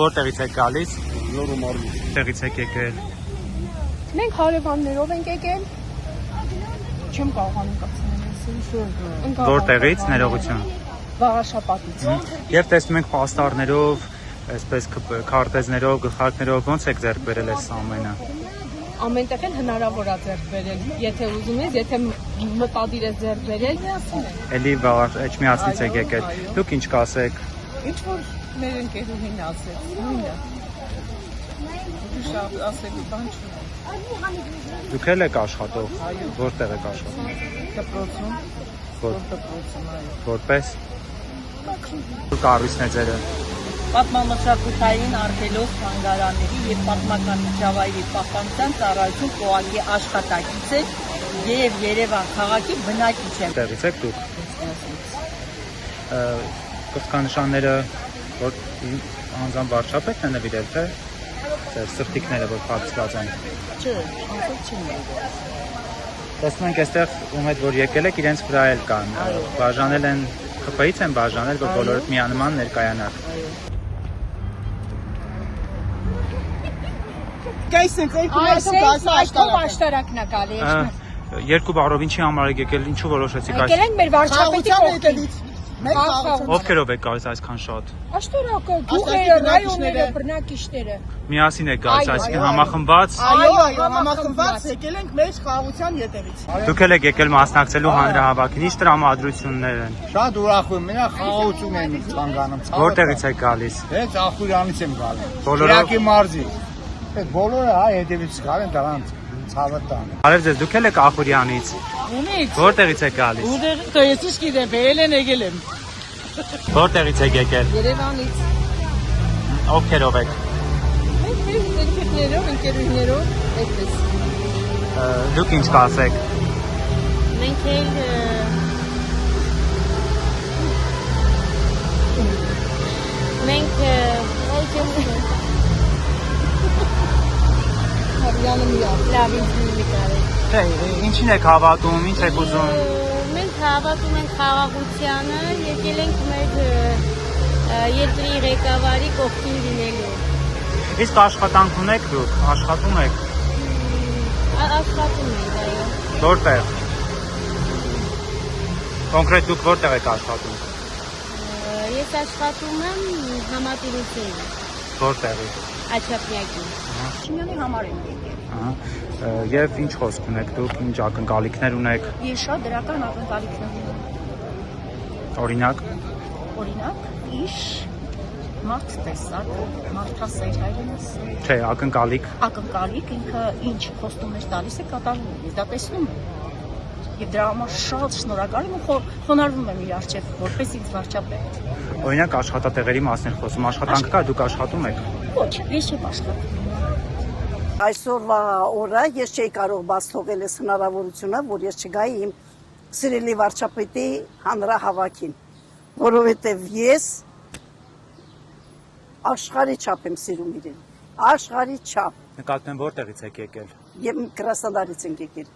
Որտեղից եք գալիս։ Որտեղից եք եկել։ Մենք հարևաններով ենք եկել։ Չեմ կարողանում կացնել։ Որտեղից ներողություն։ Վաղաշապատից։ Եվ տեսնում ենք պաստառներով, այսպես քարտեզներով, գլխարկներով ոնց եք ձեռք բերել այս ամենը։ Ամենտեղ էլ հնարավոր է ձեռք բերել։ Եթե ուզում ես, եթե մտադիր ես ձեռք բերել, Էլի Էջմիածնից եք եկել։ Դուք ինչ կասեք։ Ինչ որ մեր ընկերուհին ասեց, նույնը։ Շատ ասելու բան չունեմ։ Դուք էլ եք աշխատող։ Որտեղ եք աշխատում։ Դպրոցում, դպրոցում, այո։ Որպես կառույցները։ Պատմամշակութային արգելոց թանգարանների եւ պատմական միջավայրի պահպանության ծառայություն կողակի աշխատակից է եւ Երևան քաղաքի բնակիչ է։ Տեղից եք դուք։ Կրծքանշանները, որ անձամբ վարչապետն է նվիրել, թե ձեր սրտիկները, որ փակցված են։ Չէ, ասած չեմ։ Տեսնում ենք այստեղ ում հետ որ եկել եք, իրենց վրա էլ կան։ Բաժանել են, ԽՊ-ից են բաժանել, որ բոլորդ միանման ներկայանաք։ Կայսենց այդքով աշտարակն է գալի։ Երկու բառով ինչի համար եք եկել, ինչու որոշեցիք Եկել ենք մեր վարչապետի կողքին։ Ովքերով եք գալիս այսքան շատ։ Աշտարակը, գյուղերը, ռայոնները, բնակիչները։ Միասին եք գալիս, այսինքն համախմբված։ Այո, համախմբված եկել ենք մեր խաղաղության ետևից։ Դուք էլ եք եկել մասնակցելու հանրահավաքին, ինչ տրամադրություններ են։ Շատ ուրախ եմ, մենակ խաղաղություն են ցանկանում։ Որտեղից եք գալիս։ Հենց Ախուրյանից եմ գալիս։ Բոլորը- Իրաքի մարզի։ Այդ բոլորը հայ հետևից գալ են դրանց ցավը տան։ Արև ձեզ, դուք էլ եք Ախուրյանից։ Ումից։ Որտեղից եք գալիս։ Ուդեր ես ինչ գիտեմ, բերել են եկել եմ։ Որտեղից եք եկել։ Երևանից։ Ովքերով եք։ Մենք մեր ընկերներով, ընկերուհիներով այդպես։ Դուք ինչ կասեք։ Մենք էլ Հարյանը միակ։ լավ ինքնիկար ենք։ Թե ինչին եք հավատում, ինչ եք ուզում։ Մենք հավատում ենք խաղաղությանը, եկել ենք մեր երկրի ղեկավարի կողքին լինելու։ Իսկ աշխատանք ունեք դուք, աշխատում եք։ Աշխատում ենք, այո։ Որտեղ։ Կոնկրետ դուք որտեղ եք աշխատում։ Ես աշխատում եմ համատիրությունում, Որտեղի։ Աչափնյակի։ Շինյանի համար եմ եկել։ Եվ ինչ խոսք ունեք դուք, ինչ ակնկալիքներ ունեք։ Ես շատ դրական ակնկալիքներ ունեմ։ Օրինակ։ Օրինակ, իշ մարդ տեսակ, մարդասեր հայրենս։ Չէ, ակնկալիք։ Ակնկալիք ինքը ինչ խոստումներ տալիս է կատարում, ես դա տեսնում եմ։ Եվ դրա համար շատ շնորհակալ եմ ու խոնարհվում եմ իր առջև, որպես ինձ վարչապետ։ Օրինակ աշխատատեղերի մասին խոսում, աշխատանք կա, դուք աշխատում եք։ Ոչ, ես չեմ աշխատում։ Այսօրվա օրը ես չէի կարող բաց թողել այս հնարավորությունը, որ ես չգայի իմ սիրելի վարչապետի հանրահավաքին, որովհետև ես աշխարհի չափ եմ սիրում իրեն, աշխարհի չափ։ Նկատում եմ որտեղից եք եկել։ Եմ Կրասնոդարից եմ եկել։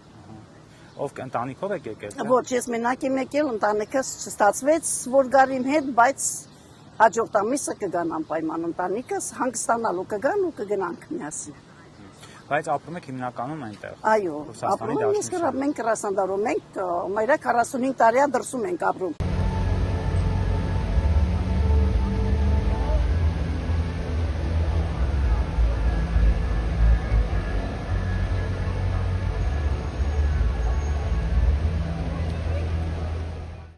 Ով ընտանիքով եք եկել։ Ոչ, ես մենակ եմ եկել, ընտանիքս չստացվեց, որ գար իմ հետ, բայց հաջորդ ամիսը կգան անպայման ընտանիքս, հանգստանալու կգան ու կգնանք միասին։ Բայց ապրում եք հիմնականում այնտեղ։ Այո, ապրում ենք Կրասնոդարում, մենք մայրը 45 տարի դրսում ենք ապրում։